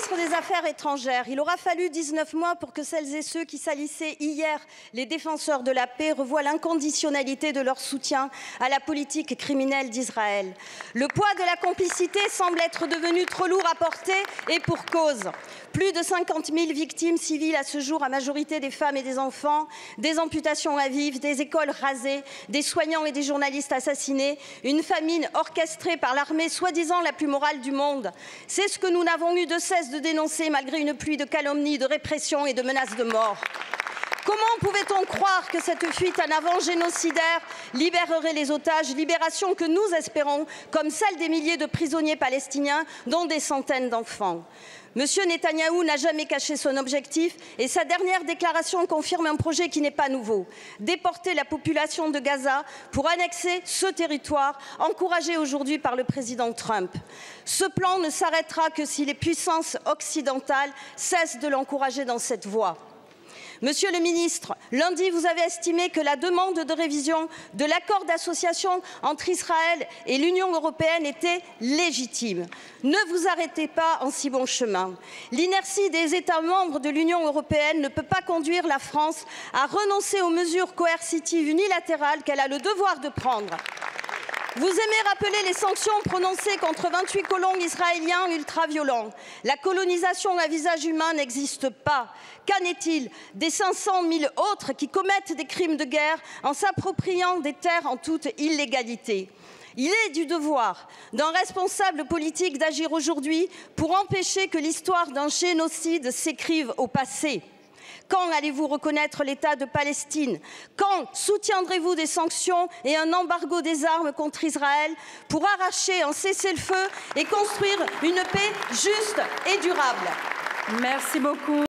ministre des Affaires étrangères, il aura fallu 19 mois pour que celles et ceux qui salissaient hier les défenseurs de la paix revoient l'inconditionnalité de leur soutien à la politique criminelle d'Israël. Le poids de la complicité semble être devenu trop lourd à porter et pour cause. Plus de 50 000 victimes civiles à ce jour, à majorité des femmes et des enfants, des amputations à vif, des écoles rasées, des soignants et des journalistes assassinés, une famine orchestrée par l'armée soi-disant la plus morale du monde. C'est ce que nous n'avons eu de cesse de dénoncer malgré une pluie de calomnies, de répression et de menaces de mort. Comment pouvait-on croire que cette fuite en avant génocidaire libérerait les otages, libération que nous espérons, comme celle des milliers de prisonniers palestiniens, dont des centaines d'enfants? Monsieur Netanyahou n'a jamais caché son objectif et sa dernière déclaration confirme un projet qui n'est pas nouveau. Déporter la population de Gaza pour annexer ce territoire, encouragé aujourd'hui par le président Trump. Ce plan ne s'arrêtera que si les puissances occidentales cessent de l'encourager dans cette voie. Monsieur le ministre, lundi, vous avez estimé que la demande de révision de l'accord d'association entre Israël et l'Union européenne était légitime. Ne vous arrêtez pas en si bon chemin. L'inertie des États membres de l'Union européenne ne peut pas conduire la France à renoncer aux mesures coercitives unilatérales qu'elle a le devoir de prendre. Vous aimez rappeler les sanctions prononcées contre 28 colons israéliens ultra-violents. La colonisation à visage humain n'existe pas. Qu'en est-il des 500 000 autres qui commettent des crimes de guerre en s'appropriant des terres en toute illégalité? Il est du devoir d'un responsable politique d'agir aujourd'hui pour empêcher que l'histoire d'un génocide s'écrive au passé. Quand allez-vous reconnaître l'État de Palestine? Quand soutiendrez-vous des sanctions et un embargo des armes contre Israël pour arracher un cessez-le-feu et construire une paix juste et durable? Merci beaucoup.